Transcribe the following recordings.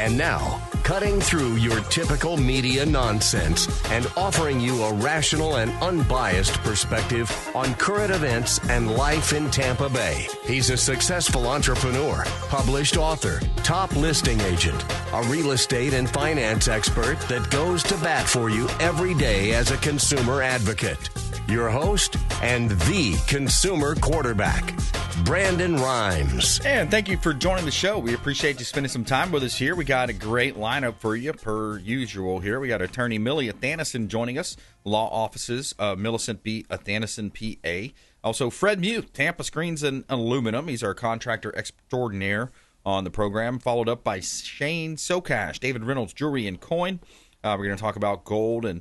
And now, cutting through your typical media nonsense and offering you a rational and unbiased perspective on current events and life in Tampa Bay. He's a successful entrepreneur, published author, top listing agent, a real estate and finance expert that goes to bat for you every day as a consumer advocate. Your host and the consumer quarterback, Brandon Rimes. And thank you for joining the show. We appreciate you spending some time with us here. We got a great lineup for you, per usual here. We got Attorney Millicent Athanason joining us, law offices, Millicent B. Athanason, PA. Also, Fred Muth, Tampa Screens and Aluminum. He's our contractor extraordinaire on the program, followed up by Shane Socash, David Reynolds, Jewelry and Coin. We're going to talk about gold and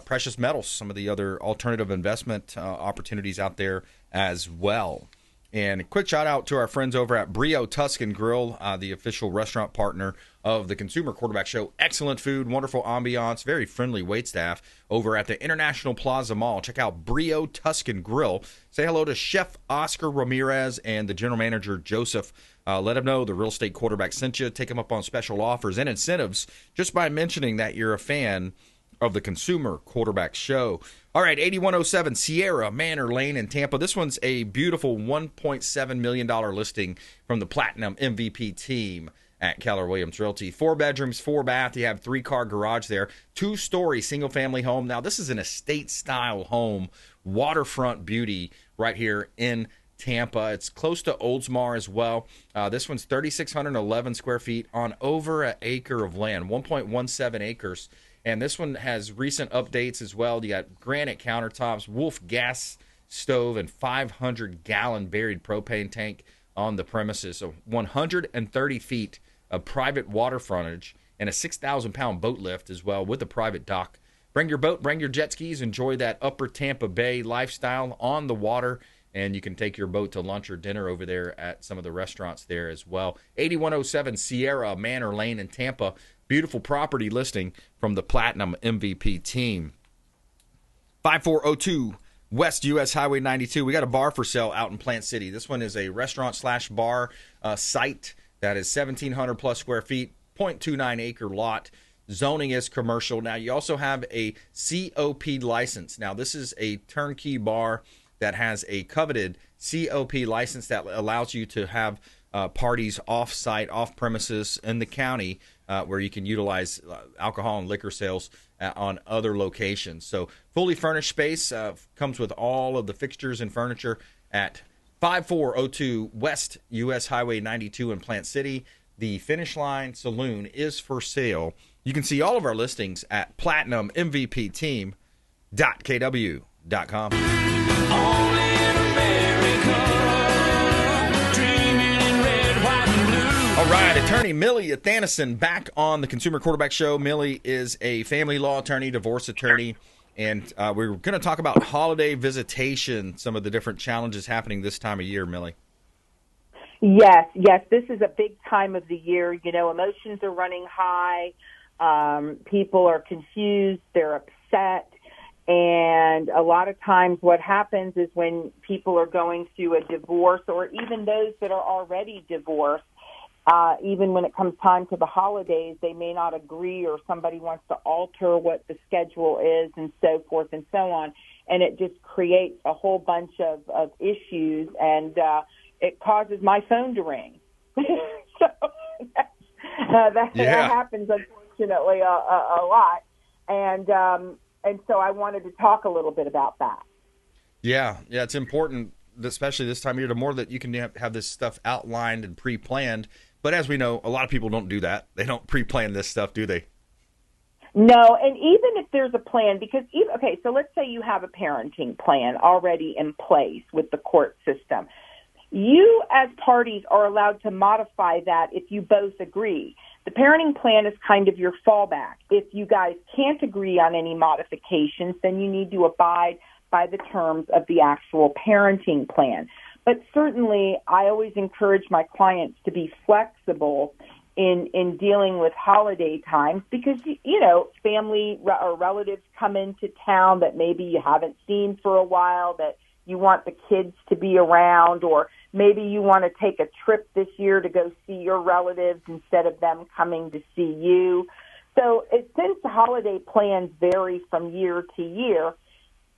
precious metals, some of the other alternative investment opportunities out there as well. And a quick shout out to our friends over at Brio Tuscan Grill, the official restaurant partner of the Consumer Quarterback Show. Excellent food, wonderful ambiance, very friendly wait staff over at the International Plaza Mall. Check out Brio Tuscan Grill. Say hello to Chef Oscar Ramirez and the general manager Joseph. Let them know the real estate quarterback sent you. Take them up on special offers and incentives just by mentioning that you're a fan of the Consumer Quarterback Show. All right, 8107 Sierra Manor Lane in Tampa. This one's a beautiful $1.7 million listing from the Platinum MVP team at Keller Williams Realty. 4 bedrooms, 4 bath. You have 3-car garage there. 2-story single-family home. Now, this is an estate-style home, waterfront beauty right here in Tampa. It's close to Oldsmar as well. This one's 3,611 square feet on over an acre of land, 1.17 acres. And this one has recent updates as well. You got granite countertops, Wolf gas stove, and 500-gallon buried propane tank on the premises. So 130 feet of private water frontage and a 6,000-pound boat lift as well with a private dock. Bring your boat, bring your jet skis, enjoy that upper Tampa Bay lifestyle on the water, and you can take your boat to lunch or dinner over there at some of the restaurants there as well. 8107 Sierra Manor Lane in Tampa. Beautiful property listing from the Platinum MVP team. 5402 West US Highway 92. We got a bar for sale out in Plant City. This one is a restaurant/bar site that is 1,700 plus square feet, 0.29 acre lot. Zoning is commercial. Now, you also have a COP license. Now, this is a turnkey bar that has a coveted COP license that allows you to have parties off-site, off-premises in the county where you can utilize alcohol and liquor sales on other locations. So fully furnished space comes with all of the fixtures and furniture at 5402 West US Highway 92 in Plant City. The Finish Line Saloon is for sale. You can see all of our listings at platinummvpteam.kw.com. Only in America. All right, Attorney Millie Athanason back on the Consumer Quarterback Show. Millie is a family law attorney, divorce attorney, and we're going to talk about holiday visitation, some of the different challenges happening this time of year, Millie. Yes, this is a big time of the year. You know, emotions are running high. People are confused. They're upset. And a lot of times what happens is when people are going through a divorce, or even those that are already divorced, even when it comes time to the holidays, they may not agree, or somebody wants to alter what the schedule is and so forth and so on. And it just creates a whole bunch of issues, and it causes my phone to ring. So that happens, unfortunately, a lot. And so I wanted to talk a little bit about that. Yeah, it's important, especially this time of year, the more that you can have this stuff outlined and pre-planned. But as we know, a lot of people don't do that. They don't pre-plan this stuff, do they? No, and even if there's a plan, because, so let's say you have a parenting plan already in place with the court system. You, as parties, are allowed to modify that if you both agree. The parenting plan is kind of your fallback. If you guys can't agree on any modifications, then you need to abide by the terms of the actual parenting plan. But certainly, I always encourage my clients to be flexible in dealing with holiday times, because, you know, family or relatives come into town that maybe you haven't seen for a while, that you want the kids to be around, or maybe you want to take a trip this year to go see your relatives instead of them coming to see you. So since the holiday plans vary from year to year,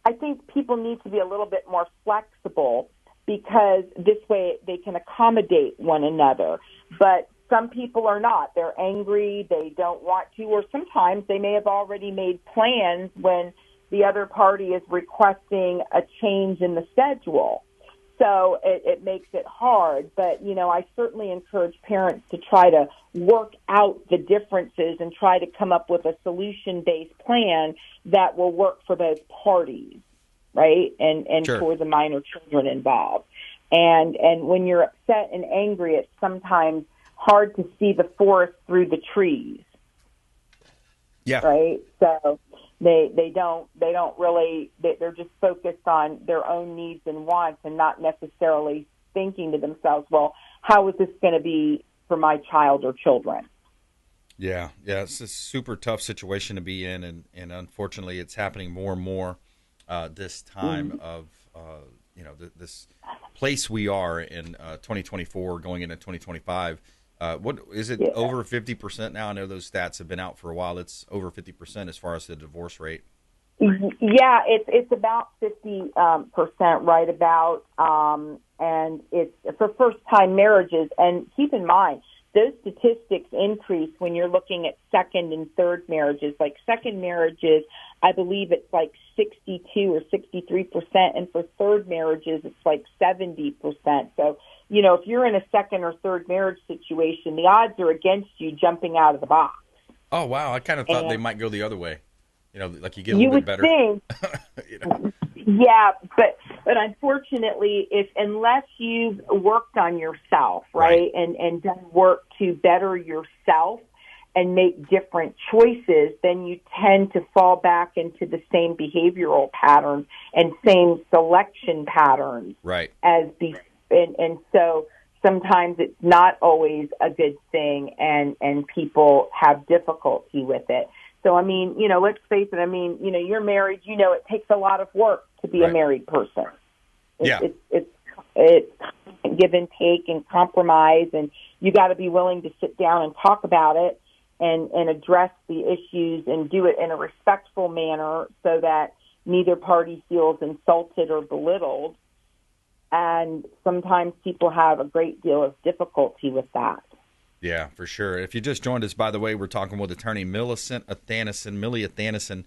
I think people need to be a little bit more flexible, because this way they can accommodate one another. But some people are not. They're angry, they don't want to, or sometimes they may have already made plans when the other party is requesting a change in the schedule. So it makes it hard. But, I certainly encourage parents to try to work out the differences and try to come up with a solution-based plan that will work for both parties, right, and Sure. for the minor children involved. And when you're upset and angry, it's sometimes hard to see the forest through the trees. Yeah. Right? So they don't really, they're just focused on their own needs and wants and not necessarily thinking to themselves, well, how is this going to be for my child or children? Yeah, it's a super tough situation to be in, and unfortunately, it's happening more and more this time of this place we are in 2024 going into 2025. What is it? Over 50% now? I know those stats have been out for a while. It's over 50% as far as the divorce rate. Yeah, it's about 50%, right about, and it's for first-time marriages. And keep in mind, those statistics increase when you're looking at second and third marriages. Like second marriages, I believe it's like 62 or 63%, and for third marriages, it's like 70%. So, if you're in a second or third marriage situation, the odds are against you jumping out of the box. Oh, wow. I kind of thought they might go the other way. Like you get a little bit better. You would think. Yeah, but unfortunately, unless you've worked on yourself, right, and done work to better yourself and make different choices, then you tend to fall back into the same behavioral patterns and same selection patterns, right? And so sometimes it's not always a good thing, and people have difficulty with it. So, let's face it, you're married, it takes a lot of work to be a married person. It's give and take and compromise, and you got to be willing to sit down and talk about it and address the issues and do it in a respectful manner so that neither party feels insulted or belittled. And sometimes people have a great deal of difficulty with that. Yeah, for sure. If you just joined us, by the way, we're talking with Attorney Millicent Athanason, Millie Athanason,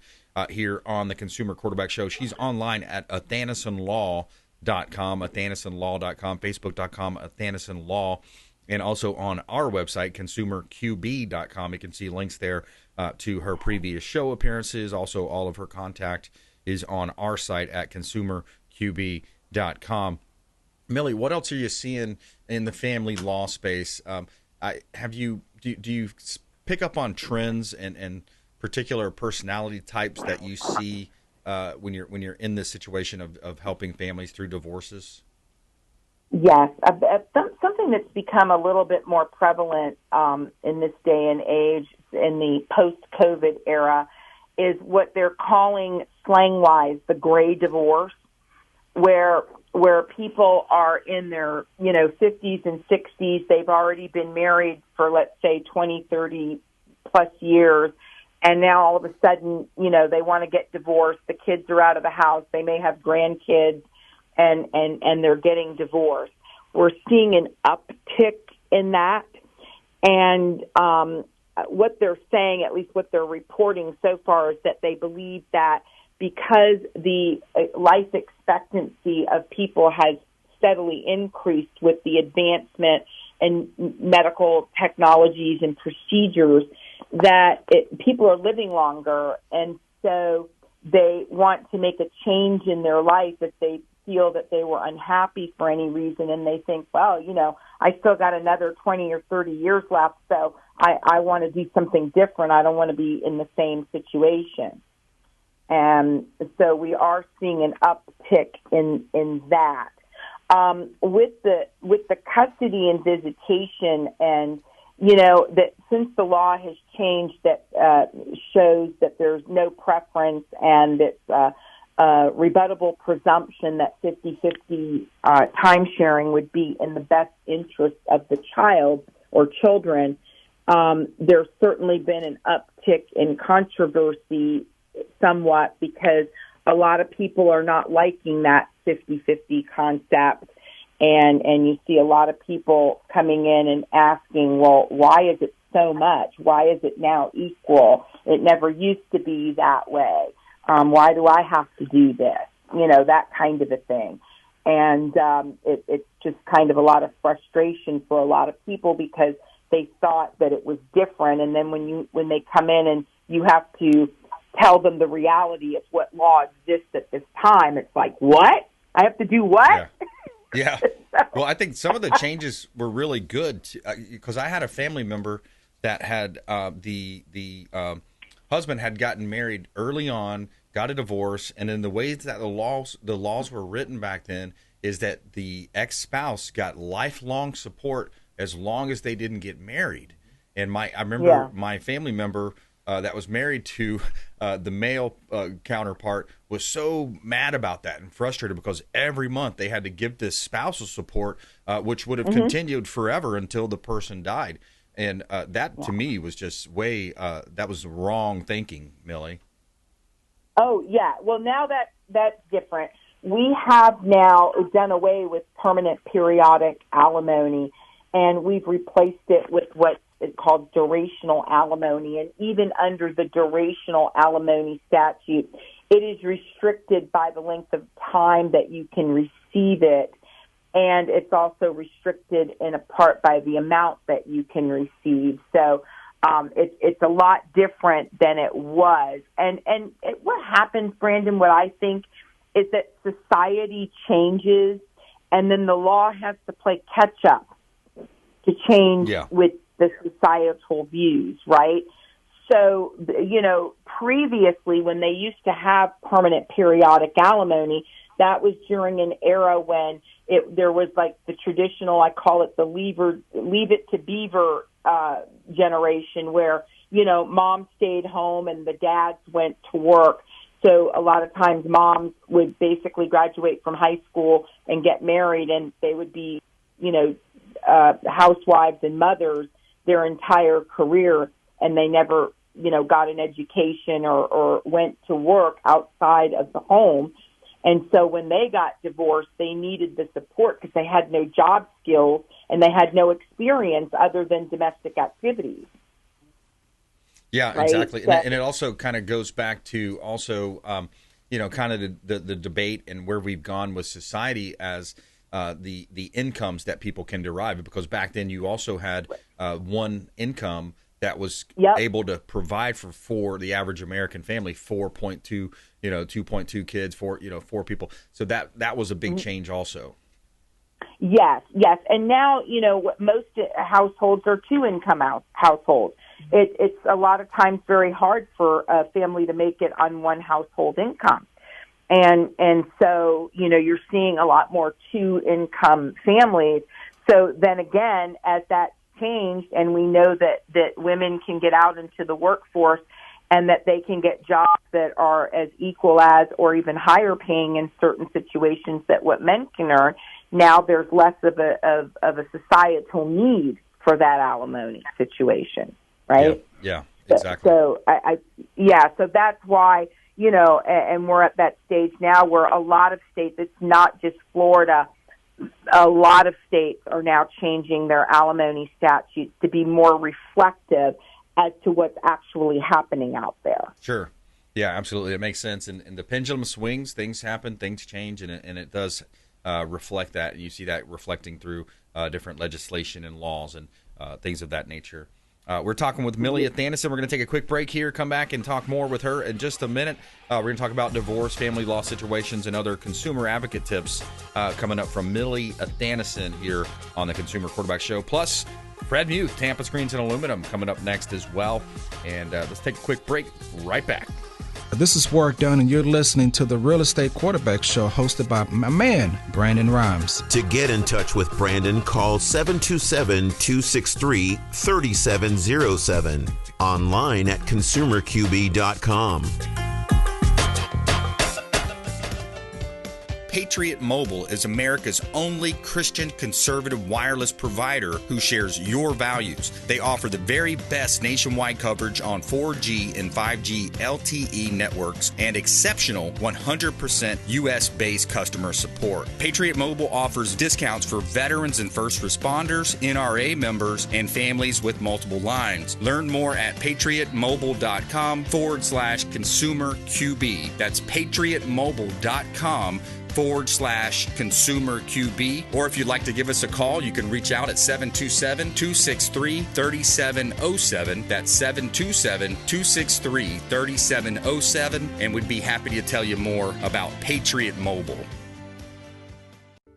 here on the Consumer Quarterback Show. She's online at athanasonlaw.com, athanasonlaw.com, facebook.com, athanasonlaw, and also on our website, consumerqb.com. You can see links there to her previous show appearances. Also, all of her contact is on our site at consumerqb.com. Millie, what else are you seeing in the family law space? Do you pick up on trends and particular personality types that you see when you're in this situation of helping families through divorces? Yes, something that's become a little bit more prevalent in this day and age in the post-COVID era is what they're calling slang-wise the gray divorce, where people are in their 50s and 60s. They've already been married for, let's say, 20, 30 plus years, and now all of a sudden, they want to get divorced. The kids are out of the house. They may have grandkids, and they're getting divorced. We're seeing an uptick in that, and what they're saying, at least what they're reporting so far, is that they believe that because the life expectancy of people has steadily increased with the advancement in medical technologies and procedures, that people are living longer, and so they want to make a change in their life if they feel that they were unhappy for any reason, and they think, well, I still got another 20 or 30 years left, so I want to do something different. I don't want to be in the same situation. And so we are seeing an uptick in that. With the custody and visitation, and that since the law has changed, that shows that there's no preference, and it's rebuttable presumption that 50-50 time sharing would be in the best interest of the child or children, there's certainly been an uptick in controversy somewhat because a lot of people are not liking that 50-50 concept. And you see a lot of people coming in and asking, well, why is it so much? Why is it now equal? It never used to be that way. Why do I have to do this? That kind of a thing. And it's just kind of a lot of frustration for a lot of people because they thought that it was different. And then when they come in and you have to tell them the reality of what law exists at this time, it's like, what? I have to do what? Yeah. Well, I think some of the changes were really good because I had a family member that had the husband had gotten married early on, got a divorce, and in the ways that the laws were written back then is that the ex-spouse got lifelong support as long as they didn't get married. And I remember my family member that was married to the male counterpart was so mad about that and frustrated because every month they had to give this spousal support, which would have continued forever until the person died. And that to me was just that was wrong thinking, Millie. Oh, yeah. Well, now that's different. We have now done away with permanent periodic alimony, and we've replaced it with what is called durational alimony. And even under the durational alimony statute, it is restricted by the length of time that you can receive it, and it's also restricted in a part by the amount that you can receive. So it's a lot different than it was. And what happens, Brandon, what I think is that society changes, and then the law has to play catch-up to change with the societal views, right? So, previously when they used to have permanent periodic alimony, that was during an era when there was like the traditional, I call it the leave it to beaver generation where, mom stayed home and the dads went to work. So a lot of times moms would basically graduate from high school and get married, and they would be, housewives and mothers their entire career, and they never, got an education or went to work outside of the home. And so when they got divorced, they needed the support because they had no job skills and they had no experience other than domestic activities. Yeah, right? exactly. So, and it also kind of goes back to also, kind of the debate and where we've gone with society as the incomes that people can derive. Because back then you also had one income that was able to provide for the average American family 4.2, 2.2 kids, four people. So that was a big change also. Yes. And now, most households are two-income households. It's a lot of times very hard for a family to make it on one household income. And so, you're seeing a lot more two-income families. So then again, as that changed, and we know that women can get out into the workforce and that they can get jobs that are as equal as or even higher paying in certain situations that what men can earn, now there's less of a societal need for that alimony situation, right? Yeah, exactly. So so that's why, and we're at that stage now where a lot of states, it's not just Florida, a lot of states are now changing their alimony statutes to be more reflective as to what's actually happening out there. Sure. Yeah, absolutely. It makes sense. And the pendulum swings, things happen, things change, and it does reflect that. And you see that reflecting through different legislation and laws and things of that nature. We're talking with Millie Athanason. We're going to take a quick break here, come back and talk more with her in just a minute. We're going to talk about divorce, family law situations, and other consumer advocate tips coming up from Millie Athanason here on the Consumer Quarterback Show. Plus, Fred Muth, Tampa Screens and Aluminum, coming up next as well. And let's take a quick break. Right back. This is Warwick Dunn, and you're listening to the Real Estate Quarterback Show hosted by my man, Brandon Rhymes. To get in touch with Brandon, call 727-263-3707. Online at consumerqb.com. Patriot Mobile is America's only Christian conservative wireless provider who shares your values. They offer the very best nationwide coverage on 4G and 5G LTE networks and exceptional 100% U.S.-based customer support. Patriot Mobile offers discounts for veterans and first responders, NRA members, and families with multiple lines. Learn more at patriotmobile.com/consumer QB. That's patriotmobile.com/consumer QB. Or if you'd like to give us a call, you can reach out at 727-263-3707. That's 727-263-3707. And we'd be happy to tell you more about Patriot Mobile.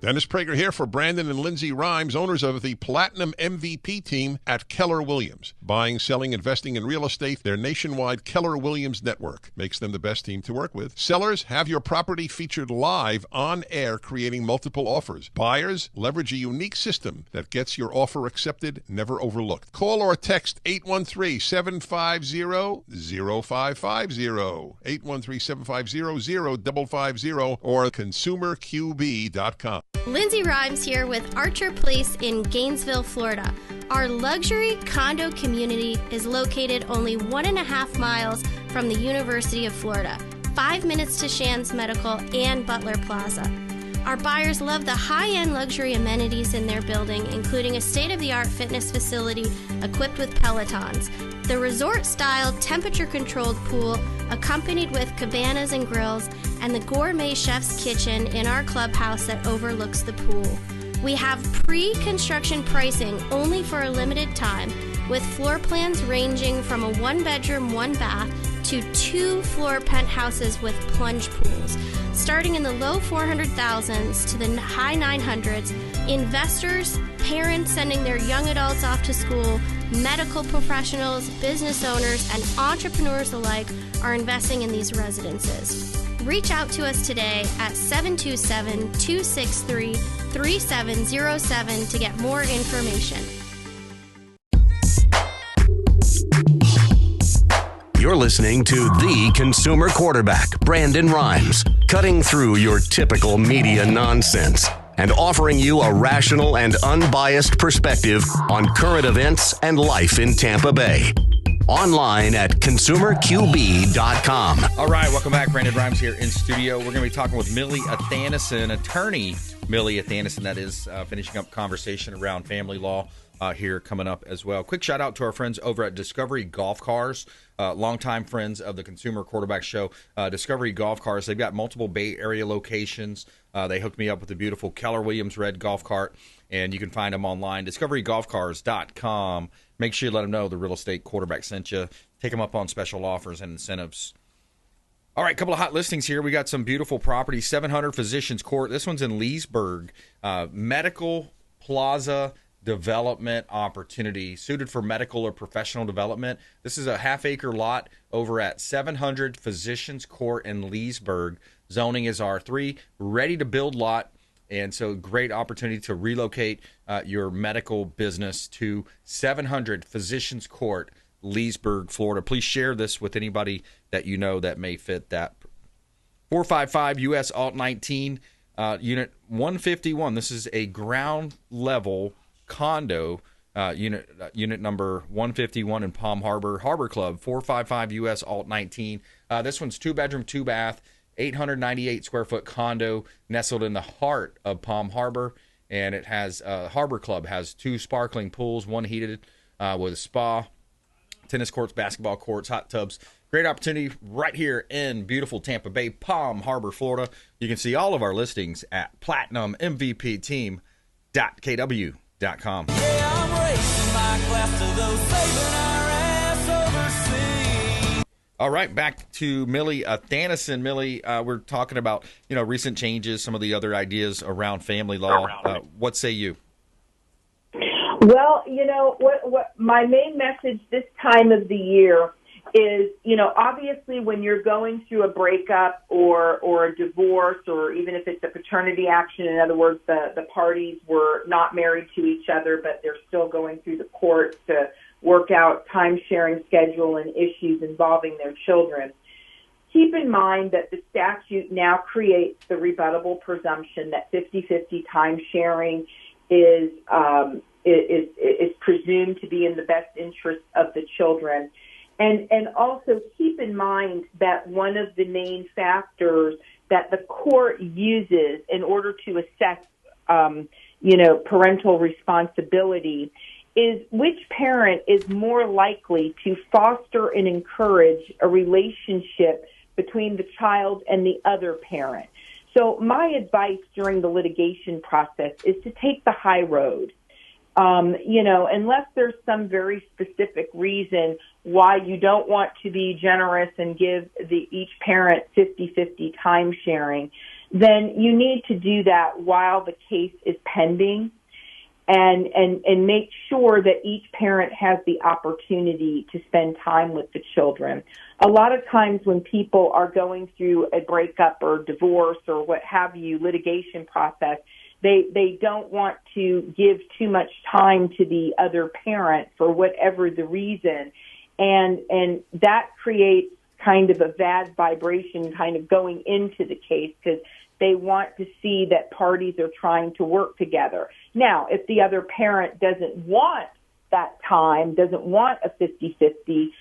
Dennis Prager here for Brandon and Lindsay BRimes, owners of the Platinum MVP team at Keller Williams. Buying, selling, investing in real estate, their nationwide Keller Williams network makes them the best team to work with. Sellers, have your property featured live on air, creating multiple offers. Buyers, leverage a unique system that gets your offer accepted, never overlooked. Call or text 813-750-0550, 813-750-0550, or consumerqb.com. Lindsay BRimes here with Archer Place in Gainesville, Florida. Our luxury condo community is located only 1.5 miles from the University of Florida, 5 minutes to Shands Medical and Butler Plaza. Our buyers love the high-end luxury amenities in their building, including a state-of-the-art fitness facility equipped with Pelotons, the resort-style temperature-controlled pool accompanied with cabanas and grills, and the gourmet chef's kitchen in our clubhouse that overlooks the pool. We have pre-construction pricing only for a limited time, with floor plans ranging from a 1-bedroom, 1-bath to 2-floor penthouses with plunge pools. Starting in the low 400,000s to the high 900s, investors, parents sending their young adults off to school, medical professionals, business owners, and entrepreneurs alike are investing in these residences. Reach out to us today at 727-263-3707 to get more information. You're listening to the consumer quarterback, Brandon BRimes, cutting through your typical media nonsense and offering you a rational and unbiased perspective on current events and life in Tampa Bay. Online at consumerqb.com. All right, welcome back. Brandon BRimes here in studio. We're going to be talking with Millie Athanason, attorney Millie Athanason, that is finishing up conversation around family law here coming up as well. Quick shout out to our friends over at Discovery Golf Cars, longtime friends of the Consumer Quarterback Show. Discovery Golf Cars, they've got multiple Bay Area locations. They hooked me up with a beautiful Keller Williams red golf cart, and you can find them online, discoverygolfcars.com. Make sure you let them know the real estate quarterback sent you. Take them up on special offers and incentives. All right, a couple of hot listings here. We got some beautiful property, 700 Physicians Court. This one's in Leesburg. Medical Plaza development opportunity, suited for medical or professional development. This is a half-acre lot over at 700 Physicians Court in Leesburg. Zoning is R3, ready-to-build lot. And so great opportunity to relocate your medical business to 700 Physicians Court, Leesburg, Florida. Please share this with anybody that you know that may fit that. 455 US Alt 19, Unit 151. This is a ground level condo, unit number 151 in Palm Harbor. Harbor Club, 455 US Alt 19. This one's 2-bedroom, 2-bath. 898 square foot condo nestled in the heart of Palm Harbor, and it has Harbor Club has 2 sparkling pools, 1 heated with a spa, tennis courts, basketball courts, hot tubs. Great opportunity right here in beautiful Tampa Bay, Palm Harbor, Florida. You can see all of our listings at platinummvpteam.kw.com. Yeah, I'm racing my class to those saving our ass overseas. All right, back to Millie Athanason. Millie, we're talking about recent changes, some of the other ideas around family law. What say you? Well, what my main message this time of the year is, obviously when you're going through a breakup or a divorce, or even if it's a paternity action, in other words, the parties were not married to each other, but they're still going through the courts to work out time-sharing schedule and issues involving their children. keep in mind that the statute now creates the rebuttable presumption that 50-50 time sharing is presumed to be in the best interest of the children. And also keep in mind that one of the main factors that the court uses in order to assess, parental responsibility is which parent is more likely to foster and encourage a relationship between the child and the other parent. So my advice during the litigation process is to take the high road. Unless there's some very specific reason why you don't want to be generous and give each parent 50-50 time sharing, then you need to do that while the case is pending and make sure that each parent has the opportunity to spend time with the children. A lot of times when people are going through a breakup or divorce or what have you, litigation process, they don't want to give too much time to the other parent for whatever the reason. And that creates kind of a bad vibration kind of going into the case because they want to see that parties are trying to work together. Now, if the other parent doesn't want that time, doesn't want a 50-50,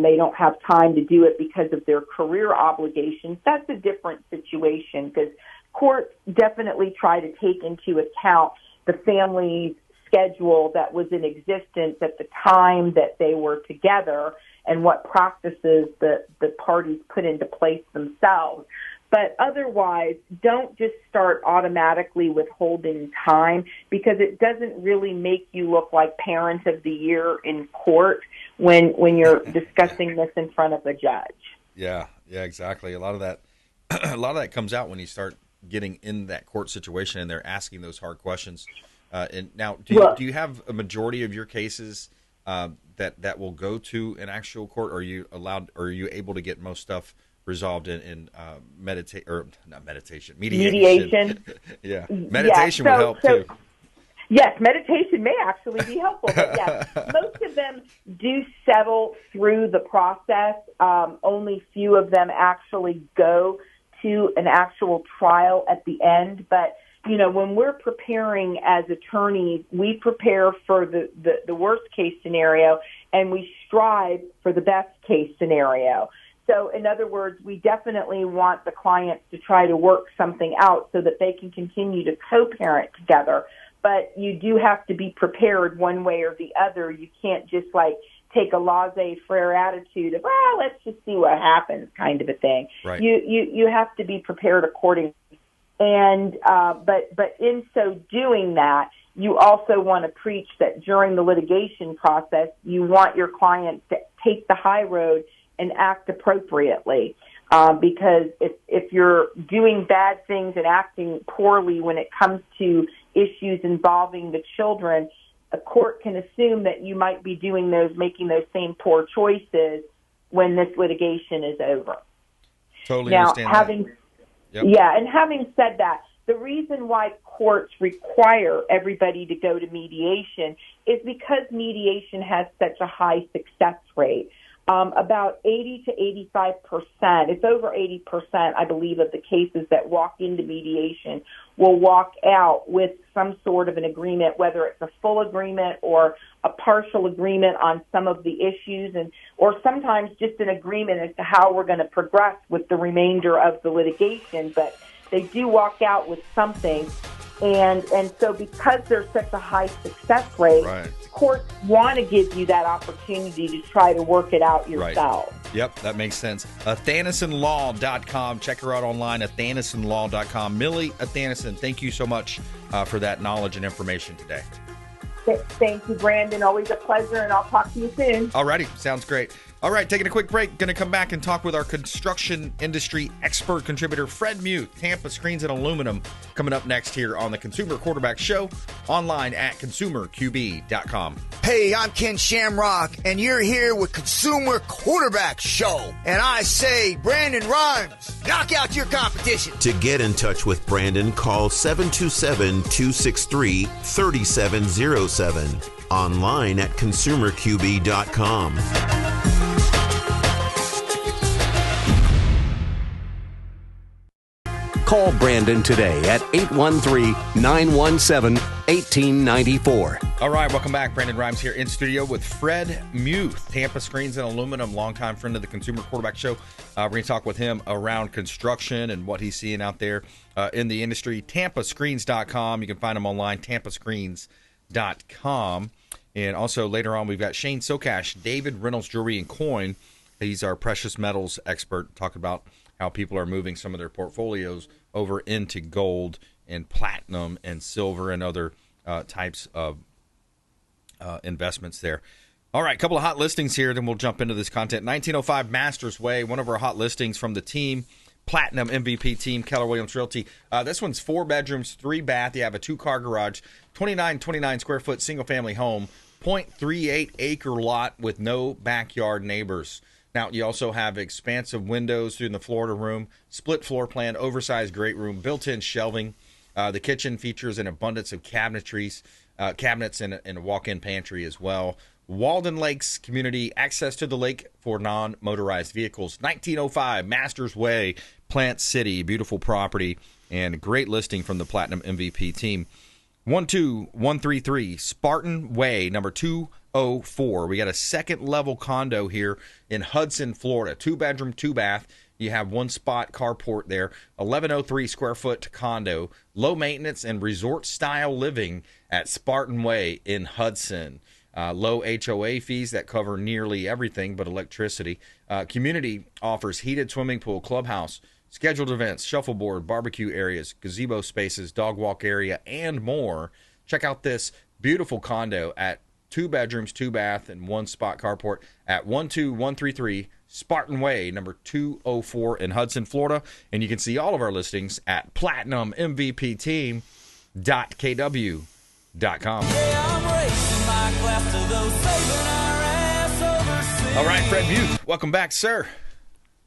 they don't have time to do it because of their career obligations, that's a different situation because courts definitely try to take into account the family's schedule that was in existence at the time that they were together and what practices the parties put into place themselves. But otherwise, don't just start automatically withholding time because it doesn't really make you look like parent of the year in court when you're discussing this in front of a judge. Yeah, exactly. A lot of that comes out when you start getting in that court situation and they're asking those hard questions. And now, do you have a majority of your cases that will go to an actual court? Or are you allowed? Or are you able to get most stuff resolved in mediation? Yeah, meditation would help too. Yes, meditation may actually be helpful, but yes, most of them do settle through the process. Only few of them actually go to an actual trial at the end. But, when we're preparing as attorneys, we prepare for the worst case scenario and we strive for the best case scenario. So in other words, we definitely want the clients to try to work something out so that they can continue to co-parent together. But you do have to be prepared one way or the other. You can't just take a laissez-faire attitude of, well, let's just see what happens kind of a thing. Right. You have to be prepared accordingly. And but in so doing that, you also want to preach that during the litigation process, you want your clients to take the high road and act appropriately. Because if you're doing bad things and acting poorly when it comes to issues involving the children, a court can assume that you might be making those same poor choices when this litigation is over. Totally understand that. Yep. Yeah, and having said that, the reason why courts require everybody to go to mediation is because mediation has such a high success rate. About 80 to 85%, it's over 80%, I believe, of the cases that walk into mediation will walk out with some sort of an agreement, whether it's a full agreement or a partial agreement on some of the issues, or sometimes just an agreement as to how we're going to progress with the remainder of the litigation. But they do walk out with something. And so because there's such a high success rate, right, courts want to give you that opportunity to try to work it out yourself. Right. Yep, that makes sense. Athanasonlaw.com. Check her out online, athanasonlaw.com. Millie Athanason, thank you so much for that knowledge and information today. Thank you, Brandon. Always a pleasure, and I'll talk to you soon. All righty. Sounds great. All right, taking a quick break. Going to come back and talk with our construction industry expert contributor, Fred Muth, Tampa Screens and Aluminum, coming up next here on the Consumer Quarterback Show, online at consumerqb.com. Hey, I'm Ken Shamrock, and you're here with Consumer Quarterback Show. And I say, Brandon Rhymes, knock out your competition. To get in touch with Brandon, call 727-263-3707. Online at consumerqb.com. Call Brandon today at 813-917-1894. All right, welcome back. Brandon Rimes here in studio with Fred Muth, Tampa Screens and Aluminum, longtime friend of the Consumer Quarterback Show. We're going to talk with him around construction and what he's seeing out there in the industry. TampaScreens.com. You can find him online, TampaScreens.com. And also later on, we've got Shane Socash, David Reynolds Jewelry and Coin. He's our precious metals expert, talking about how people are moving some of their portfolios over into gold and platinum and silver and other types of investments there. All right, a couple of hot listings here, then we'll jump into this content. 1905 Masters Way, one of our hot listings from the team, Platinum MVP team, Keller Williams Realty. This one's 4 bedrooms, 3 bath. You have a 2-car garage, 29 square foot single family home, 0.38 acre lot with no backyard neighbors. Now, you also have expansive windows through the Florida room, split floor plan, oversized great room, built-in shelving. The kitchen features an abundance of cabinets and a walk-in pantry as well. Walden Lakes community, access to the lake for non-motorized vehicles. 1905 Masters Way, Plant City, beautiful property, and great listing from the Platinum MVP team. 12133 Spartan Way, number 204. We got a second-level condo here in Hudson, Florida. 2-bedroom, 2-bath. You have 1-spot carport there. 1103 square foot condo. Low maintenance and resort-style living at Spartan Way in Hudson. Low HOA fees that cover nearly everything but electricity. Community offers heated swimming pool, clubhouse, scheduled events, shuffleboard, barbecue areas, gazebo spaces, dog walk area, and more. Check out this beautiful condo at 2 bedrooms, 2 bath, and 1-spot carport at 12133 Spartan Way, number 204 in Hudson, Florida. And you can see all of our listings at platinummvpteam.kw.com. All right, Fred Muth, welcome back, sir.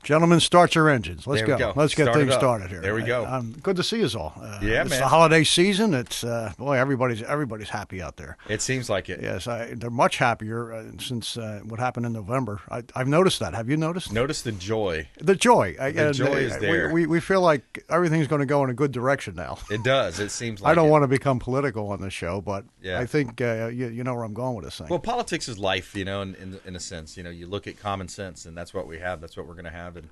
Gentlemen, start your engines. Let's go. Let's get things started here. There we go. Good to see us all. Yeah, it's man. the holiday season. It's boy, everybody's happy out there. It seems like it. Yes, they're much happier since what happened in November. I've noticed that. Have you noticed? Notice the joy. The joy. The joy is there. We feel like everything's going to go in a good direction now. It does. It seems like I don't want to become political on this show, but yeah. I think you know where I'm going with this thing. Well, politics is life, in a sense. You look at common sense, and that's what we have. That's what we're going to have. And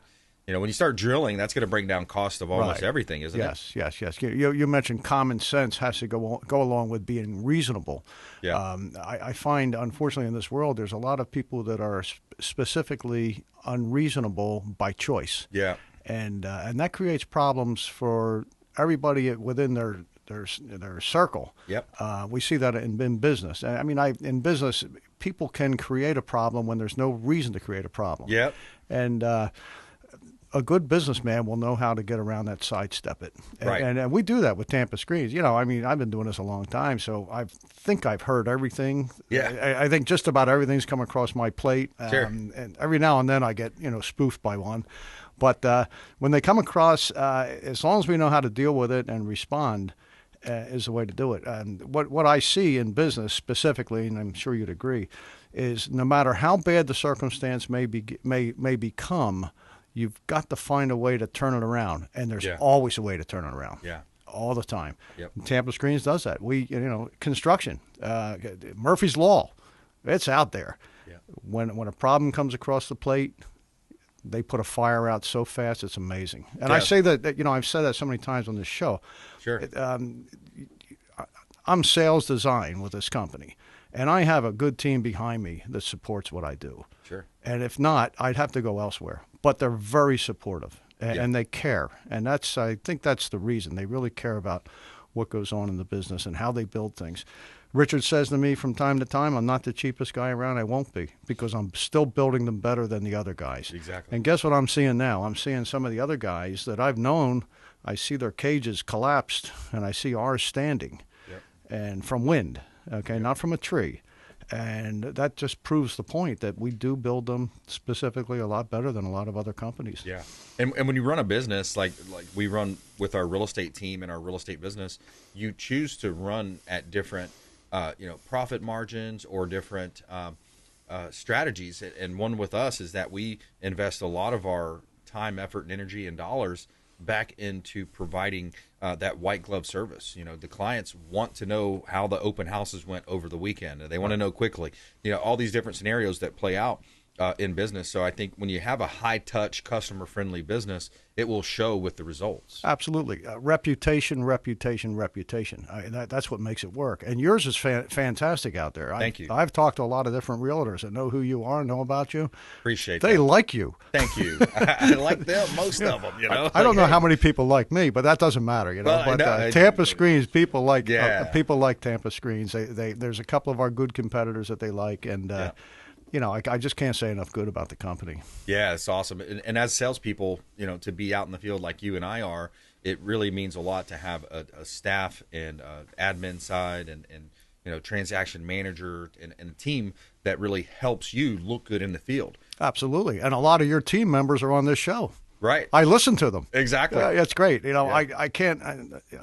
when you start drilling, that's going to bring down cost of almost everything, isn't it? Yes. You mentioned common sense has to go along with being reasonable. Yeah. I find, unfortunately, in this world, there's a lot of people that are specifically unreasonable by choice. Yeah. And that creates problems for everybody within their circle. Yep. We see that in business. I mean, in business, people can create a problem when there's no reason to create a problem. Yep. And a good businessman will know how to get around that, sidestep it. Right. And we do that with Tampa Screens. I mean, I've been doing this a long time, so I think I've heard everything. Yeah. I think just about everything's come across my plate. Sure. And every now and then I get, spoofed by one. But when they come across, as long as we know how to deal with it and respond, is the way to do it. And what I see in business specifically, and I'm sure you'd agree, is no matter how bad the circumstance may become, you've got to find a way to turn it around, and there's always a way to turn it around. Yeah, all the time. Yep. Tampa Screens does that. We, construction, Murphy's Law, it's out there. Yeah. When a problem comes across the plate, they put a fire out so fast, it's amazing. And I say that, I've said that so many times on this show. Sure. I'm sales design with this company, and I have a good team behind me that supports what I do. Sure. And if not, I'd have to go elsewhere. But they're very supportive, and they care. And I think that's the reason. They really care about what goes on in the business and how they build things. Richard says to me from time to time, I'm not the cheapest guy around. I won't be, because I'm still building them better than the other guys. Exactly. And guess what I'm seeing now? I'm seeing some of the other guys that I've known. I see their cages collapsed, and I see ours standing, and from wind, not from a tree. And that just proves the point that we do build them specifically a lot better than a lot of other companies. Yeah. And when you run a business like we run with our real estate team and our real estate business, you choose to run at different profit margins or different strategies. And one with us is that we invest a lot of our time, effort, and energy and dollars back into providing that white glove service. The clients want to know how the open houses went over the weekend. They want to know quickly. All these different scenarios that play out in business. So I think when you have a high-touch, customer-friendly business, it will show with the results. Absolutely. Reputation. That's what makes it work. And yours is fantastic out there. Thank you. I've talked to a lot of different realtors that know who you are, know about you. Appreciate They that. like you. Thank you. I like them, most of them. I don't know how many people like me, but that doesn't matter. Well, but Tampa Screens, people like Tampa Screens. There's a couple of our good competitors that they like, and I just can't say enough good about the company. Yeah, it's awesome. And as salespeople, to be out in the field like you and I are, it really means a lot to have a staff and admin side and transaction manager and a team that really helps you look good in the field. Absolutely. And a lot of your team members are on this show. Right. I listen to them. Exactly. It's great. I can't,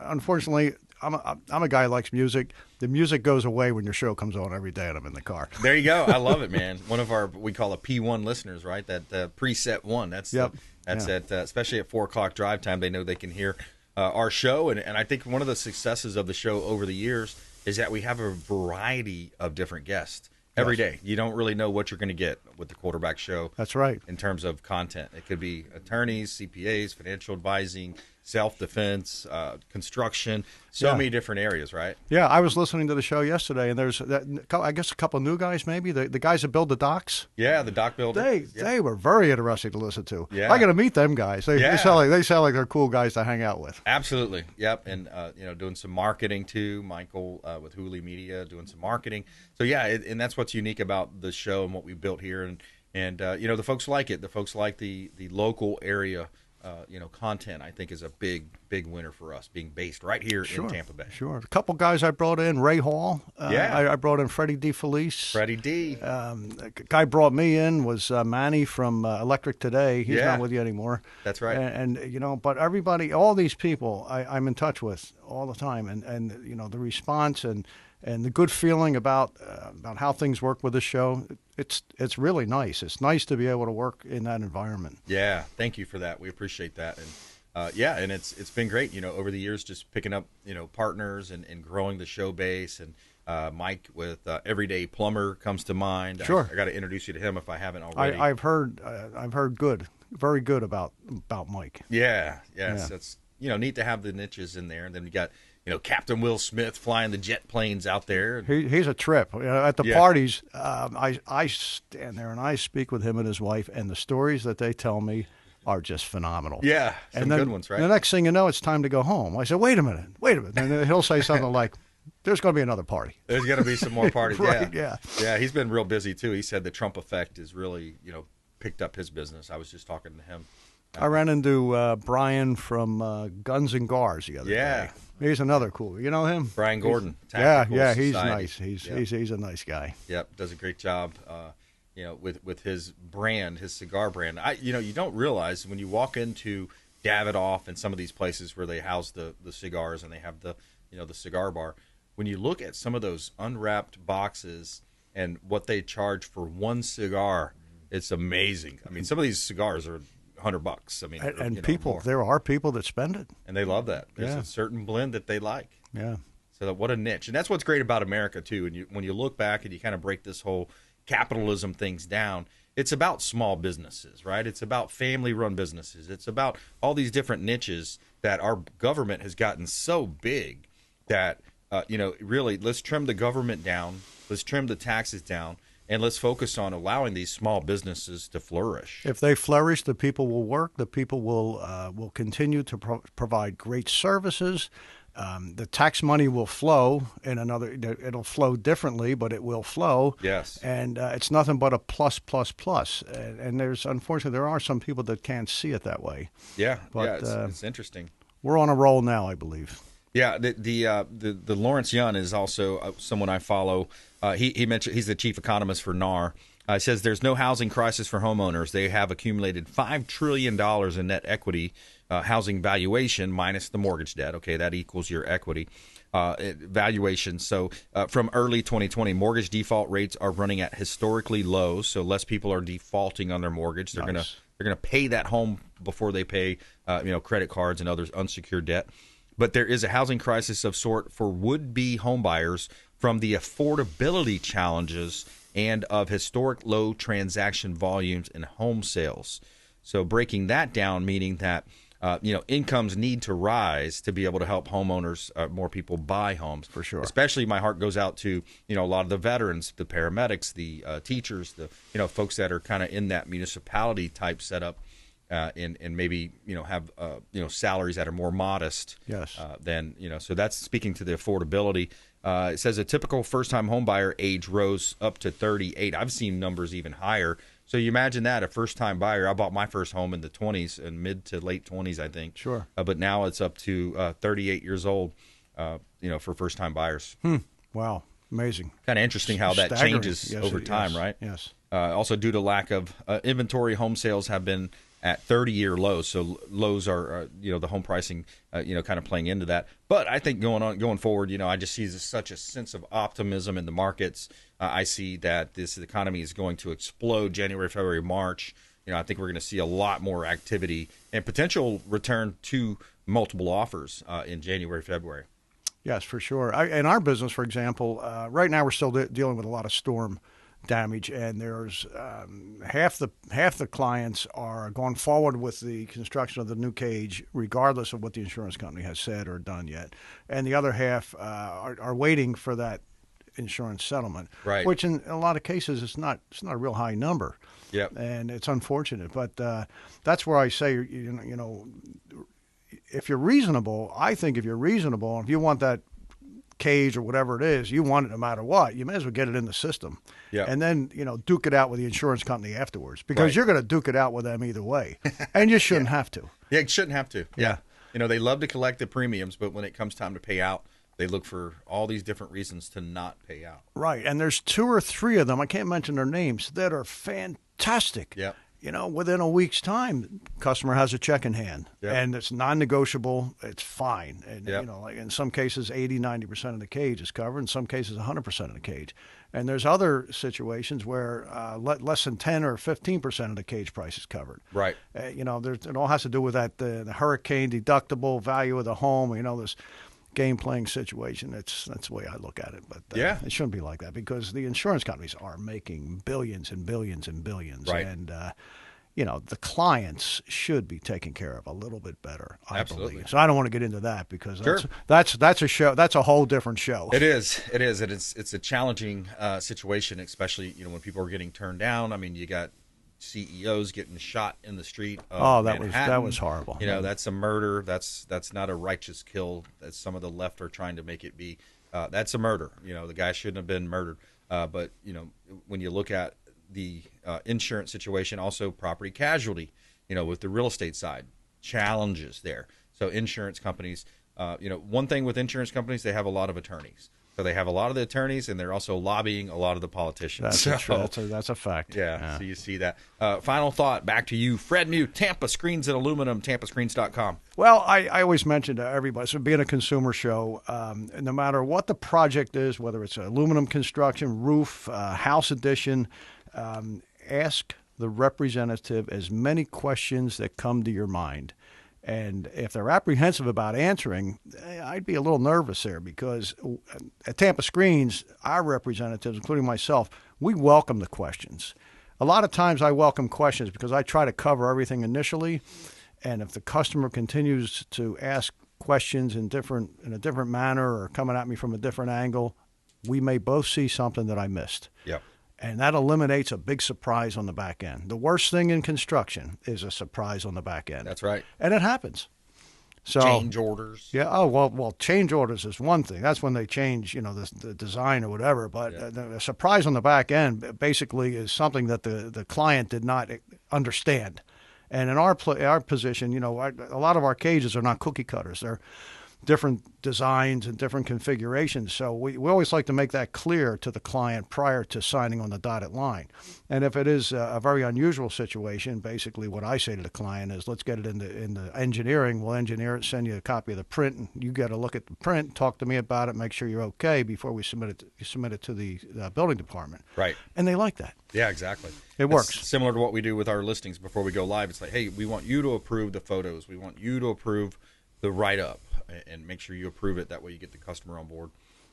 unfortunately, I'm a guy who likes music. The music goes away when your show comes on every day and I'm in the car. There you go. I love it, man. One of our, we call it P1 listeners, right? That preset one. That's at especially at 4 o'clock drive time. They know they can hear our show. And I think one of the successes of the show over the years is that we have a variety of different guests every day. You don't really know what you're going to get with the Quarterback Show. That's right. In terms of content, it could be attorneys, CPAs, financial advising, self-defense, construction, many different areas, right? Yeah, I was listening to the show yesterday, and there's, I guess, a couple new guys maybe, the guys that build the docks. Yeah, the dock builder. They were very interesting to listen to. Yeah. I got to meet them guys. They sound like they're cool guys to hang out with. Absolutely. Yep, and doing some marketing too. Michael with Hwy Media doing some marketing. So and that's what's unique about the show and what we built here, and the folks like it. The folks like the local area. Content, I think, is a big winner for us, being based right here in Tampa Bay. Sure. A couple guys I brought in, Ray Hall. I brought in Freddie D. Felice. Freddie D. The guy brought me in was Manny from Electric Today. He's not with you anymore. That's right. And but everybody, all these people I'm in touch with all the time. And the response and the good feeling about how things work with the show, it's really nice. It's nice to be able to work in that environment. Yeah, thank you for that. We appreciate that. And and it's been great, over the years, just picking up, partners and growing the show base. And Mike with Everyday Plumber comes to mind. Sure. I got to introduce you to him if I haven't already. I've heard very good about Mike. Yeah. It's neat to have the niches in there. And then we got Captain Will Smith flying the jet planes out there. He's a trip. At the parties, I stand there and I speak with him and his wife, and the stories that they tell me are just phenomenal. Yeah, some good ones, right? The next thing you know, it's time to go home. I said, wait a minute. And then he'll say something like, there's going to be another party. There's going to be some more parties. Right, yeah. He's been real busy, too. He said the Trump effect is really, picked up his business. I was just talking to him. I ran into Brian from Guns and Gars the other day. He's another cool. You know him? Brian Gordon. He's nice. He's a nice guy. Yep, does a great job. With his brand, his cigar brand. You don't realize when you walk into Davidoff and some of these places where they house the cigars and they have the cigar bar. When you look at some of those unwrapped boxes and what they charge for one cigar, it's amazing. I mean, some of these cigars are $100. I mean, and people, there are people that spend it, and they love that. There's a certain blend that they like. Yeah. So what a niche, and that's what's great about America too. And when you look back and you kind of break this whole capitalism things down, it's about small businesses, right? It's about family-run businesses. It's about all these different niches that our government has gotten so big that really, let's trim the government down, let's trim the taxes down. And let's focus on allowing these small businesses to flourish. If they flourish, the people will work. The people will continue to provide great services. The tax money will flow in another. It'll flow differently, but it will flow. Yes. And it's nothing but a plus. And unfortunately there are some people that can't see it that way. Yeah. But it's interesting. We're on a roll now, I believe. Yeah, the Lawrence Yun is also someone I follow. He mentioned he's the chief economist for NAR. He says there's no housing crisis for homeowners. They have accumulated $5 trillion in net equity housing valuation minus the mortgage debt. Okay, that equals your equity valuation. So from early 2020, mortgage default rates are running at historically low. So less people are defaulting on their mortgage. They're gonna pay that home before they pay, credit cards and others unsecured debt. But there is a housing crisis of sort for would-be homebuyers from the affordability challenges and of historic low transaction volumes in home sales. So breaking that down, meaning that incomes need to rise to be able to help homeowners, more people buy homes. For sure. Especially my heart goes out to, a lot of the veterans, the paramedics, the teachers, the, folks that are kind of in that municipality type setup and maybe, have, salaries that are more modest. Yes. Than, so that's speaking to the affordability. It says a typical first-time home buyer age rose up to 38. I've seen numbers even higher. So you imagine that, a first-time buyer. I bought my first home in the 20s, and mid to late 20s, I think. Sure. But now it's up to 38 years old, for first-time buyers. Wow. Amazing. Kind of interesting how that Staggering. changes Yes, over time, right? Yes. Also, due to lack of inventory, home sales have been at 30-year lows. So lows are, the home pricing, kind of playing into that. But I think going forward, I just see such a sense of optimism in the markets. I see that this economy is going to explode January, February, March. I think we're going to see a lot more activity and potential return to multiple offers in January, February. Yes, for sure. In our business, for example, right now we're still dealing with a lot of storm damage, and there's half the clients are going forward with the construction of the new cage, regardless of what the insurance company has said or done yet, and the other half are waiting for that insurance settlement, right? Which in a lot of cases it's not a real high number. Yep. And it's unfortunate, but that's where I say if you're reasonable, if you want that cage or whatever it is, you want it no matter what, you may as well get it in the system. Yeah. And then, duke it out with the insurance company afterwards, because you're going to duke it out with them either way. And you shouldn't have to. Yeah, you shouldn't have to. Yeah. They love to collect the premiums, but when it comes time to pay out, they look for all these different reasons to not pay out. Right. And there's 2 or 3 of them, I can't mention their names, that are fantastic. Yeah. Within a week's time, customer has a check in hand, Yep. and it's non-negotiable. It's fine. And, Yep. like in some cases, 80, 90% of the cage is covered. In some cases, 100% of the cage. And there's other situations where less than 10 or 15% of the cage price is covered. Right. It all has to do with that the hurricane deductible value of the home. This game playing situation. That's the way I look at it. But it shouldn't be like that, because the insurance companies are making billions and billions and billions. Right. And the clients should be taken care of a little bit better, I Absolutely. believe. So I don't want to get into that, because Sure. that's a show. That's a whole different show. It is. It's a challenging situation, especially when people are getting turned down. I mean, you got CEOs getting shot in the street of Manhattan. that was horrible. That's a murder. That's not a righteous kill, as some of the left are trying to make it be. That's a murder. The guy shouldn't have been murdered. But when you look at the insurance situation, also property casualty, with the real estate side, challenges there. So insurance companies, one thing with insurance companies, they have a lot of attorneys. So they have a lot of the attorneys, and they're also lobbying a lot of the politicians. That's a fact. Yeah, so you see that. Final thought, back to you, Fred Muth, Tampa Screens and Aluminum, tampascreens.com. Well, I always mention to everybody, so being a consumer show, no matter what the project is, whether it's aluminum construction, roof, house addition, ask the representative as many questions that come to your mind. And if they're apprehensive about answering, I'd be a little nervous there, because at Tampa Screens, our representatives, including myself, we welcome the questions. A lot of times I welcome questions because I try to cover everything initially. And if the customer continues to ask questions in a different manner, or coming at me from a different angle, we may both see something that I missed. Yep. And that eliminates a big surprise on the back end. The worst thing in construction is a surprise on the back end. That's right. And it happens. So change orders. Yeah. Oh, well, change orders is one thing. That's when they change, the design or whatever. But the surprise on the back end basically is something that the client did not understand. And in our position, a lot of our cages are not cookie cutters. different designs and different configurations. So we always like to make that clear to the client prior to signing on the dotted line. And if it is a very unusual situation, basically what I say to the client is, let's get it into engineering. We'll engineer it, send you a copy of the print, and you get a look at the print, talk to me about it, make sure you're okay before we submit it to the building department. Right. And they like that. Yeah, exactly. It works. Similar to what we do with our listings before we go live. It's like, hey, we want you to approve the photos. We want you to approve the write-up, and make sure you approve it. That way you get the customer on board.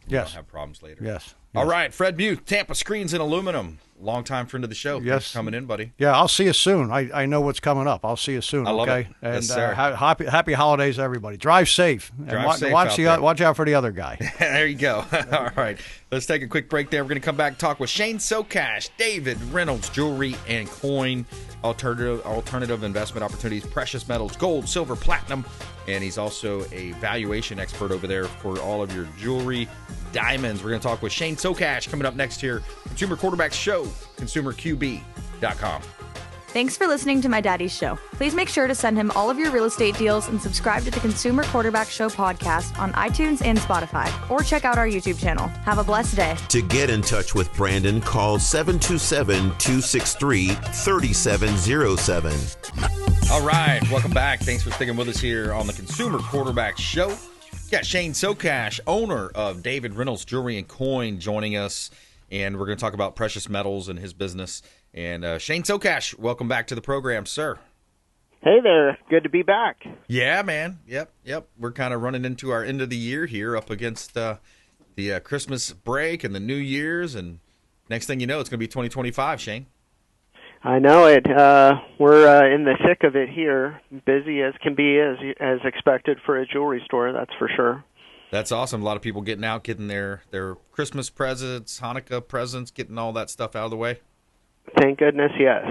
You don't have problems later. Yes. All right, Fred Muth, Tampa Screens and Aluminum. Long-time friend of the show. Yes. Thanks for coming in, buddy. Yeah, I'll see you soon. I know what's coming up. I'll see you soon. I love okay? it. And Yes, sir. happy holidays, everybody. Drive safe. Drive safe watch out there. watch out for the other guy. There you go. All right. Let's take a quick break there. We're going to come back and talk with Shane Socash, David Reynolds, Jewelry and Coin, alternative investment opportunities, precious metals, gold, silver, platinum, and he's also a valuation expert over there for all of your jewelry, diamonds. We're going to talk with Shane Socash coming up next here. Consumer Quarterback Show, consumerqb.com. Thanks for listening to my daddy's show. Please make sure to send him all of your real estate deals and subscribe to the Consumer Quarterback Show podcast on iTunes and Spotify, or check out our YouTube channel. Have a blessed day. To get in touch with Brandon, call 727-263-3707. All right, welcome back. Thanks for sticking with us here on the Consumer Quarterback Show. We got Shane Socash, owner of David Reynolds Jewelry and Coin, joining us, and we're going to talk about precious metals and his business. And Shane Socash, welcome back to the program, sir. Hey there. Good to be back. Yeah, man. Yep. We're kind of running into our end of the year here, up against the Christmas break and the New Year's, and next thing you know, it's going to be 2025, Shane. I know it. We're in the thick of it here, busy as can be, as expected for a jewelry store, that's for sure. That's awesome. A lot of people getting out, getting their Christmas presents, Hanukkah presents, getting all that stuff out of the way. Thank goodness, yes.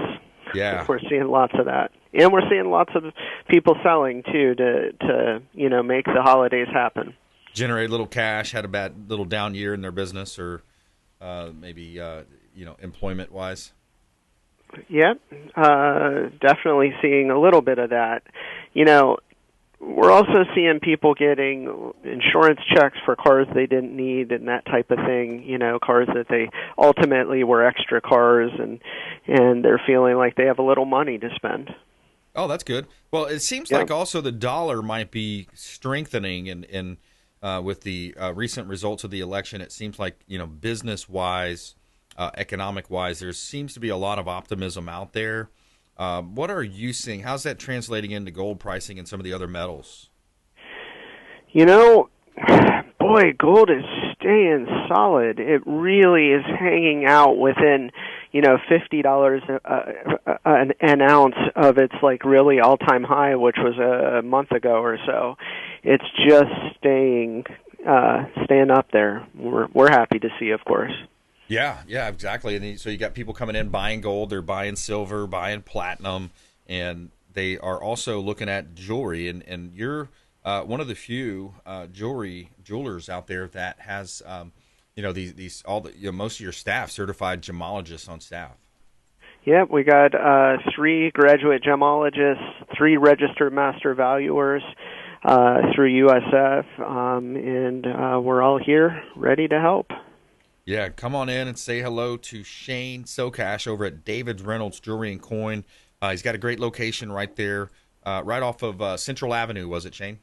Yeah. We're seeing lots of that. And we're seeing lots of people selling, too, to make the holidays happen. Generate a little cash, had a bad little down year in their business, or maybe, employment-wise. Yep, definitely seeing a little bit of that. We're also seeing people getting insurance checks for cars they didn't need and that type of thing, cars that they ultimately were extra cars, and they're feeling like they have a little money to spend. Oh, that's good. Well, it seems like also the dollar might be strengthening, and with the recent results of the election, it seems like, business-wise, economic-wise, there seems to be a lot of optimism out there. What are you seeing? How's that translating into gold pricing and some of the other metals? Boy, gold is staying solid. It really is hanging out within, $50 an ounce of its really all-time high, which was a month ago or so. It's just staying up there. We're happy to see, of course. Yeah, exactly. And so you got people coming in buying gold, they're buying silver, buying platinum, and they are also looking at jewelry. And you're one of the few jewelers out there that has, most of your staff certified gemologists on staff. Yep, we got 3 graduate gemologists, 3 registered master valuers through USF, and we're all here ready to help. Yeah, come on in and say hello to Shane Socash over at David Reynolds Jewelry and Coin. He's got a great location right there, right off of Central Avenue, was it, Shane?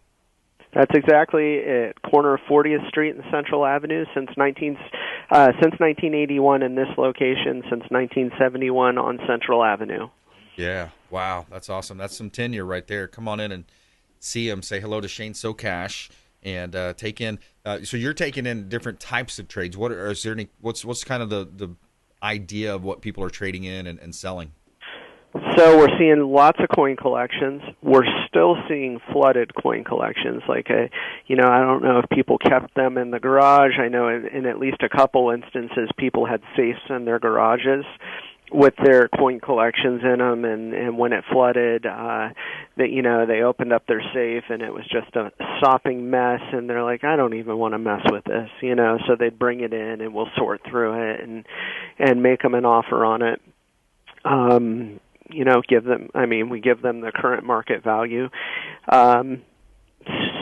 That's exactly it. Corner of 40th Street and Central Avenue since 1981 in this location, since 1971 on Central Avenue. Yeah, wow, that's awesome. That's some tenure right there. Come on in and see him. Say hello to Shane Socash. And take in. So you're taking in different types of trades. What's kind of the idea of what people are trading in and selling? So we're seeing lots of coin collections. We're still seeing flooded coin collections. I don't know if people kept them in the garage. I know in at least a couple instances, people had safes in their garages with their coin collections in them, and when it flooded, they opened up their safe and it was just a sopping mess, and they're like, I don't even want to mess with this, so they'd bring it in and we'll sort through it and make them an offer on it. We give them the current market value.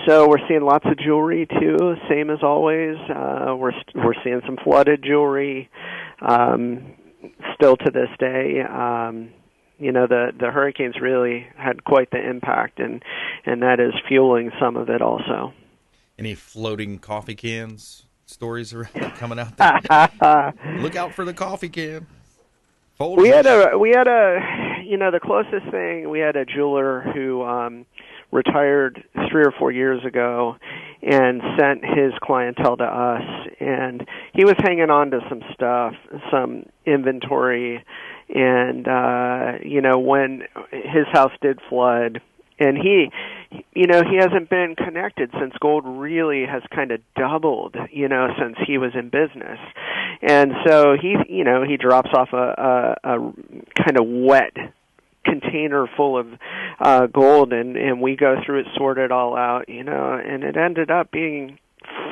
So we're seeing lots of jewelry too, same as always. We're seeing some flooded jewelry still to this day. The hurricanes really had quite the impact, and that is fueling some of it also. Any floating coffee cans stories are coming out there? Look out for the coffee can. We had a the closest thing, we had a jeweler who retired 3 or 4 years ago and sent his clientele to us, and he was hanging on to some stuff, some inventory, and when his house did flood, and he hasn't been connected since gold really has kind of doubled, since he was in business. And so he drops off a kind of wet container full of gold, and we go through it, sort it all out, and it ended up being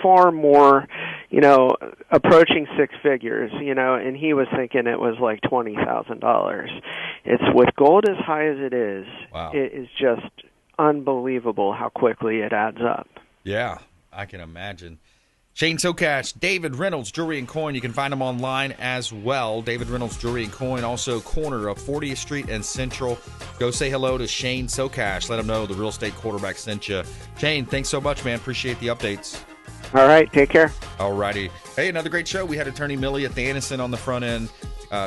far more, approaching six figures, and he was thinking it was like $20,000. It's with gold as high as it is. Wow. It is just unbelievable how quickly it adds up. Yeah, I can imagine. Shane Socash, David Reynolds Jewelry and Coin. You can find him online as well. David Reynolds Jewelry and Coin, also corner of 40th Street and Central. Go say hello to Shane Socash. Let him know the real estate quarterback sent you. Shane, thanks so much, man. Appreciate the updates. All right, take care. All righty. Hey, another great show. We had Attorney Millicent Athanason on the front end,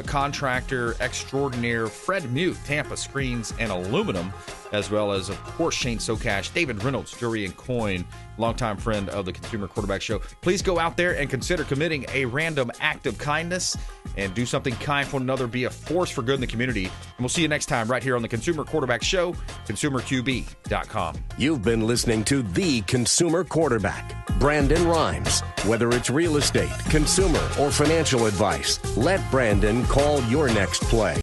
contractor extraordinaire Fred Muth, Tampa Screens and Aluminum, as well as, of course, Shane Socash, David Reynolds, Jewelry and Coin, longtime friend of the Consumer Quarterback Show. Please go out there and consider committing a random act of kindness and do something kind for another. Be a force for good in the community. And we'll see you next time right here on the Consumer Quarterback Show, consumerqb.com. You've been listening to The Consumer Quarterback, Brandon Rhymes. Whether it's real estate, consumer, or financial advice, let Brandon call your next play.